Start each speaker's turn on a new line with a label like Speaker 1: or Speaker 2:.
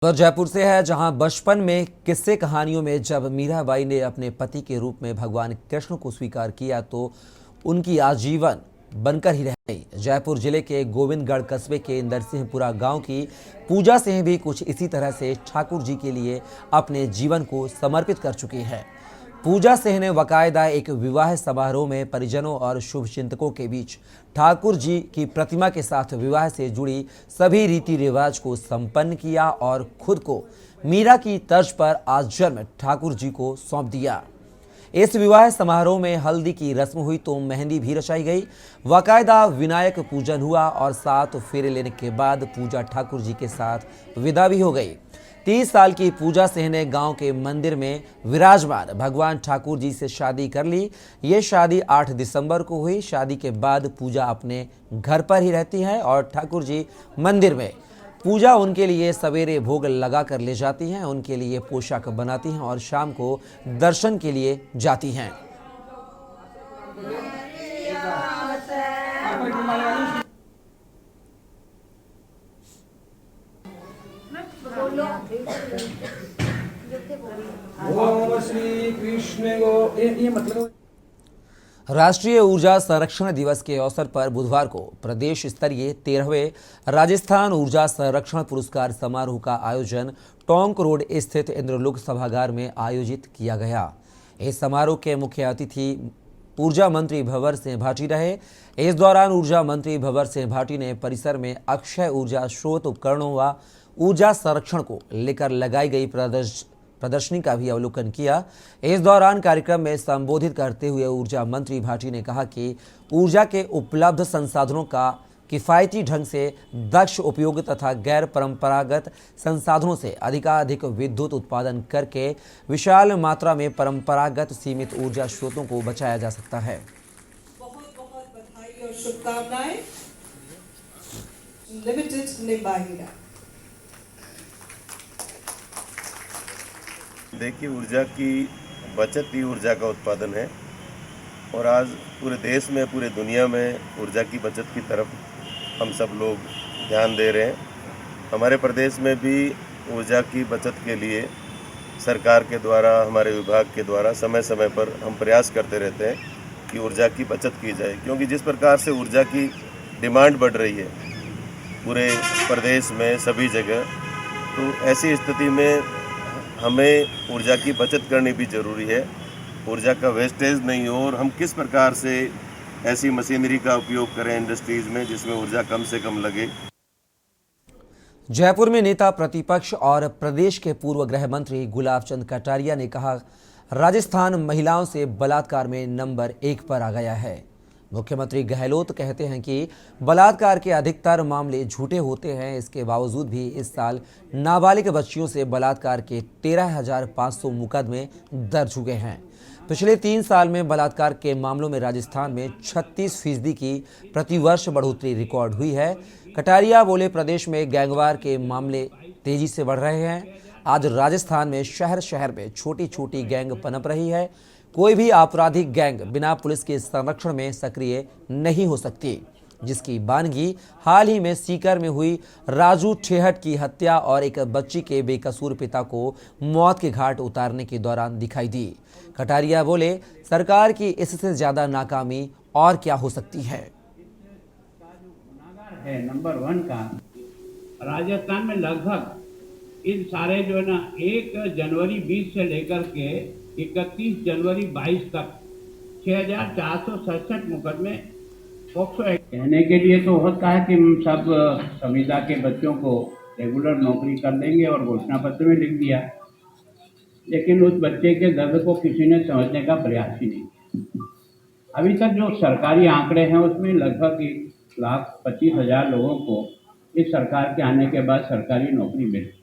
Speaker 1: तो जयपुर से है, जहां बचपन में किस्से कहानियों में जब मीराबाई ने अपने पति के रूप में भगवान कृष्ण को स्वीकार किया तो उनकी आजीवन बनकर ही रह गई। जयपुर जिले के गोविंदगढ़ कस्बे के नरसिंहपुरा गांव की पूजा सिंह भी कुछ इसी तरह से ठाकुर जी के लिए अपने जीवन को समर्पित कर चुकी है। पूजा सिंह ने बाकायदा एक विवाह समारोह में परिजनों और शुभचिंतकों के बीच ठाकुर जी की प्रतिमा के साथ विवाह से जुड़ी सभी रीति रिवाज को संपन्न किया और खुद को मीरा की तर्ज पर आजन्म ठाकुर जी को सौंप दिया। इस विवाह समारोह में हल्दी की रस्म हुई तो मेहंदी भी रचाई गई। बाकायदा विनायक पूजन हुआ और 7 फेरे लेने के बाद पूजा ठाकुर जी के साथ विदा भी हो गई। 30 साल की पूजा सिंह ने गांव के मंदिर में विराजमान भगवान ठाकुर जी से शादी कर ली। ये शादी 8 दिसंबर को हुई। शादी के बाद पूजा अपने घर पर ही रहती हैं और ठाकुर जी मंदिर में पूजा उनके लिए सवेरे भोग लगा कर ले जाती हैं, उनके लिए पोशाक बनाती हैं और शाम को दर्शन के लिए जाती हैं।
Speaker 2: श्री कृष्ण गो ये मतलब
Speaker 1: राष्ट्रीय ऊर्जा संरक्षण दिवस के अवसर पर बुधवार को प्रदेश स्तरीय 13वें राजस्थान ऊर्जा संरक्षण पुरस्कार समारोह का आयोजन टोंक रोड स्थित इंद्रलोक सभागार में आयोजित किया गया। इस समारोह के मुख्य अतिथि ऊर्जा मंत्री भंवर सिंह भाटी रहे। इस दौरान ऊर्जा मंत्री भंवर सिंह भाटी ने परिसर में अक्षय ऊर्जा स्रोत उपकरणों व ऊर्जा संरक्षण को लेकर लगाई गई प्रदर्शनी का भी अवलोकन किया। इस दौरान कार्यक्रम में संबोधित करते हुए ऊर्जा मंत्री भाटी ने कहा कि ऊर्जा के उपलब्ध संसाधनों का किफायती ढंग से दक्ष उपयोग तथा गैर परंपरागत संसाधनों से अधिकाधिक विद्युत उत्पादन करके विशाल मात्रा में परंपरागत सीमित ऊर्जा स्रोतों को बचाया जा सकता है।
Speaker 3: बहुत बहुत बधाई और शुभकामनाएं। लिमिटेड निम्बाहिरा।
Speaker 4: देखिए, ऊर्जा की बचत ही ऊर्जा का उत्पादन है और आज पूरे देश में, पूरे दुनिया में ऊर्जा की बचत की तरफ हम सब लोग ध्यान दे रहे हैं। हमारे प्रदेश में भी ऊर्जा की बचत के लिए सरकार के द्वारा, हमारे विभाग के द्वारा समय समय पर हम प्रयास करते रहते हैं कि ऊर्जा की बचत की जाए, क्योंकि जिस प्रकार से ऊर्जा की डिमांड बढ़ रही है पूरे प्रदेश में सभी जगह, तो ऐसी स्थिति में हमें ऊर्जा की बचत करनी भी ज़रूरी है। ऊर्जा का वेस्टेज नहीं हो और हम किस प्रकार से ऐसी मशीनरी का उपयोग करें इंडस्ट्रीज में जिसमें ऊर्जा कम से कम लगे।
Speaker 1: जयपुर में नेता प्रतिपक्ष और प्रदेश के पूर्व गृह मंत्री गुलाब चंद कटारिया ने कहा, राजस्थान महिलाओं से बलात्कार में नंबर 1 पर आ गया है। मुख्यमंत्री गहलोत कहते हैं कि बलात्कार के अधिकतर मामले झूठे होते हैं। इसके बावजूद भी इस साल नाबालिग बच्चियों से बलात्कार के 13,500 मुकदमे दर्ज हुए हैं। पिछले 3 साल में बलात्कार के मामलों में राजस्थान में 36% की प्रतिवर्ष बढ़ोतरी रिकॉर्ड हुई है। कटारिया बोले, प्रदेश में गैंगवार के मामले तेजी से बढ़ रहे हैं। आज राजस्थान में शहर शहर में छोटी छोटी गैंग पनप रही है। कोई भी आपराधिक गैंग बिना पुलिस के संरक्षण में सक्रिय नहीं हो सकती, जिसकी बानगी हाल ही में सीकर में हुई राजू ठेहट की हत्या और एक बच्ची के बेकसूर पिता को मौत के घाट उतारने के दौरान दिखाई दी। कटारिया बोले, सरकार की इससे ज्यादा नाकामी और क्या हो सकती है।
Speaker 5: नंबर 1 का राजस्थान में लगभग इन सारे जो है ना 1 जनवरी 20 से लेकर के 31 जनवरी 22 तक 6,467 मुकदमे पॉक्सो एक्ट। कहने के लिए तो होता है कि हम सब संविदा के बच्चों को रेगुलर नौकरी कर देंगे और घोषणा पत्र में लिख दिया, लेकिन उस बच्चे के दर्द को किसी ने समझने का प्रयास ही नहीं किया। अभी तक जो सरकारी आंकड़े हैं उसमें लगभग 1,25,000 लोगों को इस सरकार के आने के बाद सरकारी नौकरी मिली।